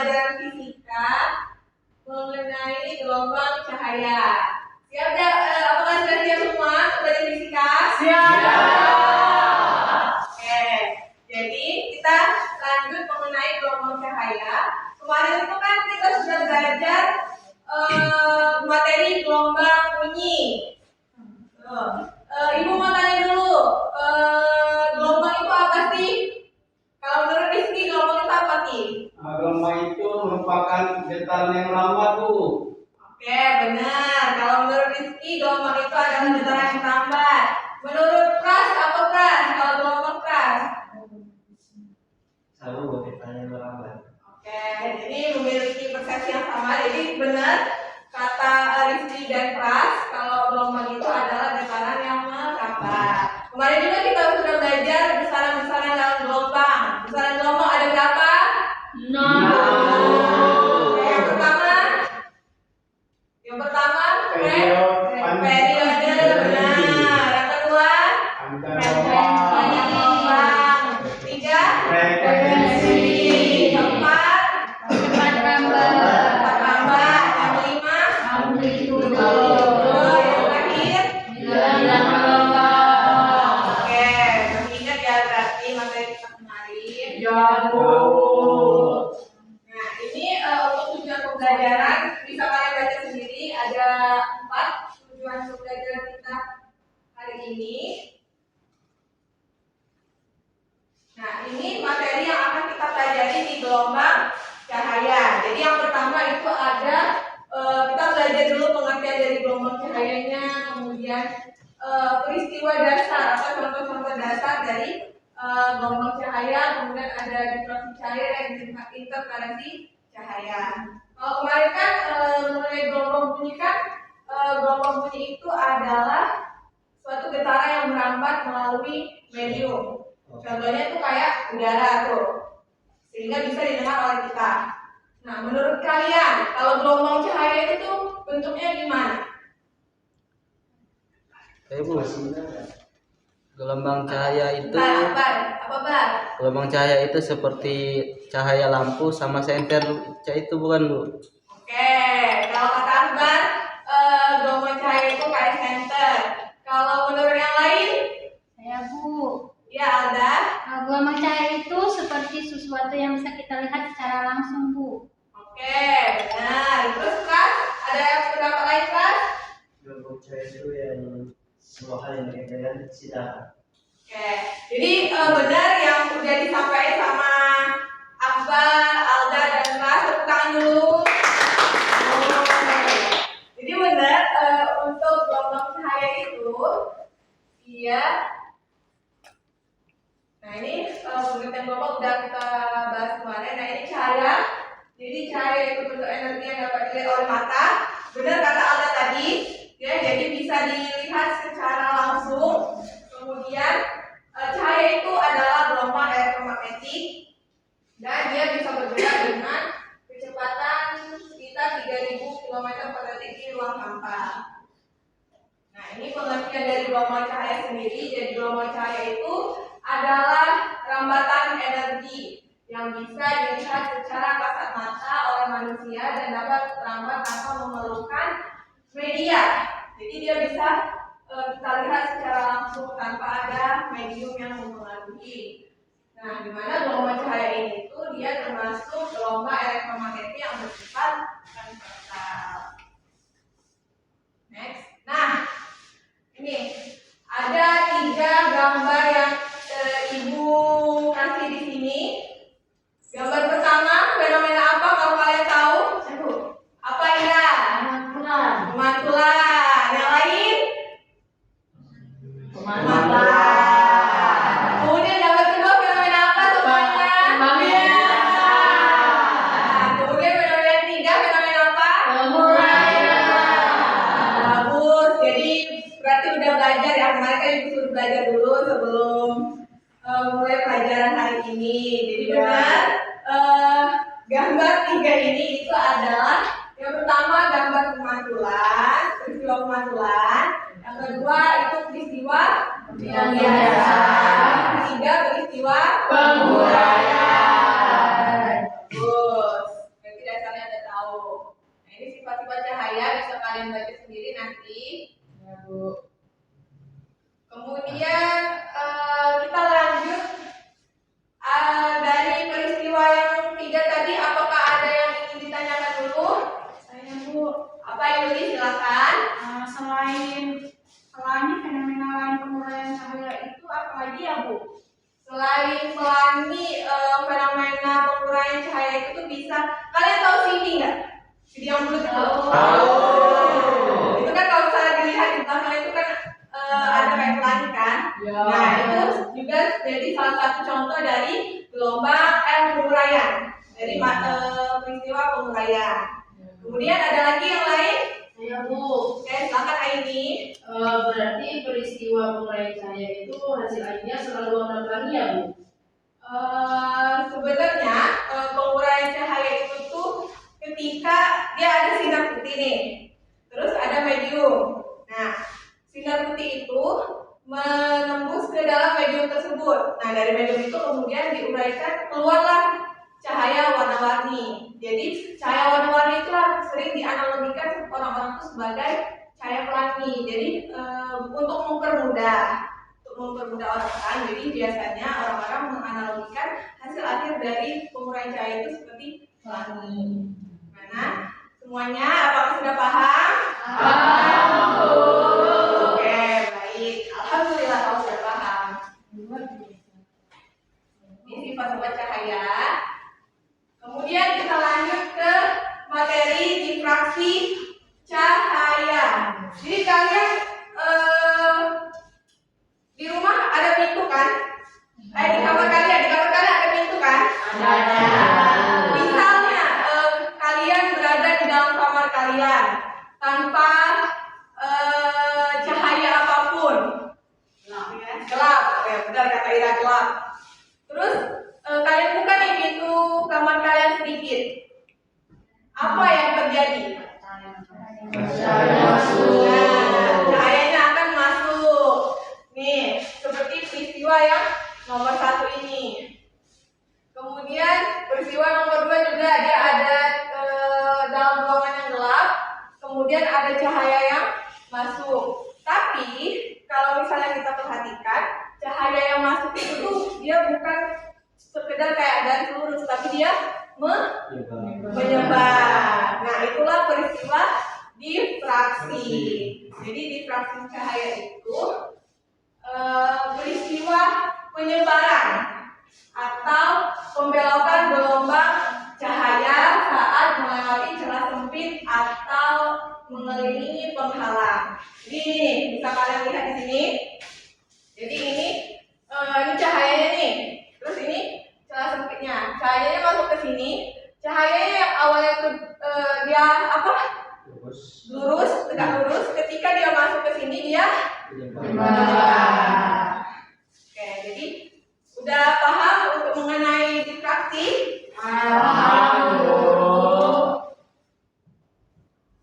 pelajaran fisika mengenai gelombang cahaya. Siap dah? Apakah sudah siap semua belajar fisika? Siap. Oke, jadi kita lanjut mengenai gelombang cahaya. Kemarin itu kan kita sudah belajar materi gelombang bunyi. Ibu mau tanya dulu, gelombang itu apa sih? Kalau menurut Rizky, gelombang itu apa sih? Gelombang itu merupakan getaran yang lambat, Bu. Oke, benar. Kalau menurut Rizky, gelombang itu adalah getaran yang lambat. Menurut Pras, apa Pras? Kalau gelombang Pras? Selalu getaran yang lambat. Oke, jadi memiliki persepsi yang sama. Jadi benar kata Rizky dan Pras, kalau gelombang itu adalah getaran yang melambat. Kemarin juga kita sudah belajar besaran-besaran dalam gelombang. Besaran gelombang ada berapa? 0. Yang pertama, periode, benar. Yang kedua, banyak gelombang. Tiga, Frekuensi. keempat, Cepat lambat. lambat. Yang kelima, Amplitudo. yang terakhir. Bilangan gelombang. Oke, masih ingat ya berarti materi kita kemarin. Ya, Bu. Nah, ini untuk tujuan pembelajaran bisa kalian baca sendiri. Ada 4 tujuan pembelajaran kita hari ini. Nah, ini materi yang akan kita pelajari di gelombang cahaya. Jadi yang pertama itu ada kita belajar dulu pengertian dari gelombang cahayanya, kemudian peristiwa dasar atau contoh-contoh dasar dari gelombang cahaya, kemudian ada difraksi cahaya dan interferensi cahaya. Kalau kemarin kan mengenai gelombang bunyi kan, gelombang bunyi itu adalah suatu getaran yang merambat melalui medium. Contohnya itu kayak udara tuh, sehingga bisa didengar oleh kita. Nah, menurut kalian kalau gelombang cahaya itu tuh bentuknya gimana? Bu, gelombang cahaya itu Bar? gelombang cahaya itu seperti cahaya lampu sama senter itu bukan, Bu? Oke, kalau kata Akbar, gelombang cahaya itu kayak senter. Kalau menurut yang lain, Saya Bu. ya Alda. Gelombang cahaya itu seperti sesuatu yang bisa kita lihat secara langsung, Bu. Oke, benar. Terus Pras, ada pendapat lain Pras? Gelombang cahaya itu yang semua hal yang berkaitan sidang. Oke, jadi benar yang udah disampaikan sama Akbar, Alda, dan Pras. Tepuk tangan dulu. Jadi benar untuk gelombang cahaya itu dia. Nah ini pengertian gelombang udah kita bahas kemarin. Nah ini cahaya. Jadi cahaya itu bentuk energi yang dapat dilihat oleh mata. Benar kata Alda tadi, ya, jadi bisa dilihat secara langsung. Kemudian cahaya itu adalah gelombang elektromagnetik dan dia bisa bergerak dengan kecepatan sekitar 3000 km per detik di ruang hampa. Nah ini pengertian dari gelombang cahaya sendiri. Jadi gelombang cahaya itu adalah rambatan energi yang bisa dilihat secara kasat mata oleh manusia dan dapat terambat tanpa memerlukan media. Jadi dia bisa kita lihat secara langsung tanpa ada medium yang mempengaruhi. Nah, di mana gelombang cahaya ini itu dia termasuk gelombang elektromagnetik yang bersifat universal. Next. Nah, ini ada 3 gambar yang Ibu kasih di sini. Gambar pertama, fenomena apa kalau kalian tahu? Apa ya? Pemantulan. Yang lain? Pemantulan. Kemudian gambar kedua, fenomena apa semuanya? Kemudian fenomena yang ketiga, fenomena apa? Bagus. Jadi berarti udah belajar ya. Kemarin kan Ibu suruh belajar dulu sebelum mulai pelajaran hari ini. Jadi benar gambar 3 ini itu adalah yang pertama gambar pemantulan, peristiwa pemantulan. Yang kedua itu peristiwa biasa. Yang ketiga peristiwa penguraian. Bagus. satu contoh dari penguraian, dari peristiwa penguraian. Kemudian ada lagi yang lain? Ya Bu, Oke, silakan Aini. berarti peristiwa penguraian cahaya itu hasil akhirnya selalu warna-warni ya Bu? Sebenarnya penguraian cahaya itu tuh ketika dia ada sinar putih nih, terus ada medium. Nah, sinar putih itu menembus ke dalam medium tersebut. Nah, dari medium itu kemudian diuraikan, keluarlah cahaya warna-warni. Jadi cahaya warna-warni itu sering dianalogikan orang-orang itu sebagai cahaya pelangi. Jadi untuk mempermudah orang-orang, jadi biasanya orang-orang menganalogikan hasil akhir dari penguraian cahaya itu seperti pelangi. Mana? Semuanya apakah sudah paham? Oke, baik. Alhamdulillah kamu sudah paham. Ini sifat-sifat cahaya. Kemudian kita lanjut ke materi difraksi cahaya. Jadi kalian di rumah ada pintu kan? Di kamar kalian ada pintu kan? Ada. Misalnya kalian berada di dalam kamar kalian tanpa cahaya apapun, gelap. Ya, benar kata Ira, gelap. Terus kalian buka nih pintu kamar kalian sedikit. Apa yang terjadi? Nah, cahayanya akan masuk. Nih, seperti peristiwa yang nomor 1 ini. Kemudian peristiwa nomor 2 juga dia ada dalam ruangan yang gelap. Kemudian ada cahaya yang masuk. Tapi kalau misalnya kita perhatikan, cahaya yang masuk itu tuh dia bukan sekedar kayak garis lurus, tapi dia menyebar. Nah, itulah peristiwa difraksi. Jadi difraksi cahaya itu peristiwa penyebaran atau pembelokan gelombang cahaya saat melewati celah sempit atau mengelilingi penghalang. Jadi ini bisa kalian lihat di sini. Jadi ini cahayanya nih. Terus ini celah sempitnya. Cahayanya masuk ke sini. Cahayanya yang awalnya tuh dia apa? Lurus, tegak lurus. Ketika dia masuk ke sini dia menyebar. Oke, jadi udah paham untuk mengenai difraksi?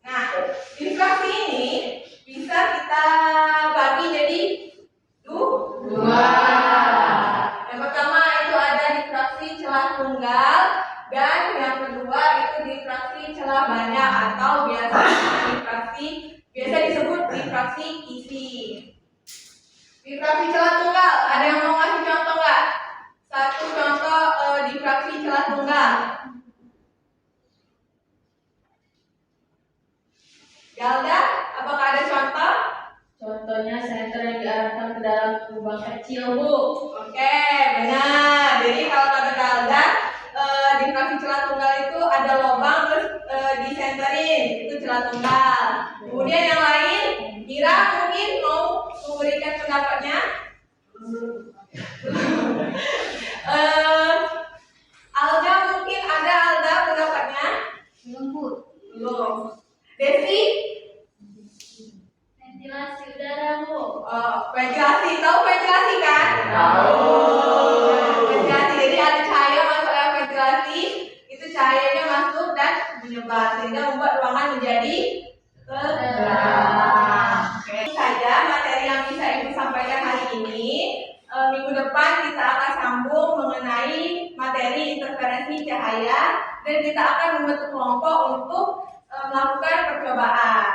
Nah, difraksi ini bisa kita bagi jadi dua. Yang pertama itu ada difraksi celah tunggal, dan yang kedua itu difraksi celah banyak atau biasa disebut difraksi isi. Difraksi celah tunggal, ada yang mau ngasih contoh nggak? Satu contoh difraksi celah tunggal. Galda, apakah ada contoh? Contohnya senter yang diarahkan ke dalam lubang kecil Bu. Oke, benar. Jadi kalau kata Galda, difraksi celah tunggal itu ada lubang terus disenterin, itu celah tunggal. Kemudian yang lain, Ira mungkin mau memberikan pendapatnya. Alda mungkin ada pendapatnya. Belum. Desi? Ventilasi udara Bu. Ventilasi, tahu ventilasi kan? Tahu. Ventilasi, jadi ada cahaya masuk lewat ventilasi, itu cahayanya masuk dan menyebar sehingga membuat ruangan menjadi terang. Oke, ini saja materi yang bisa Ibu sampaikan hari ini. Minggu depan kita akan sambung mengenai materi interferensi cahaya dan kita akan membentuk kelompok untuk melakukan percobaan.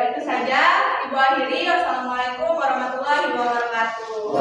Itu saja, Ibu akhiri. Wassalamualaikum warahmatullahi wabarakatuh.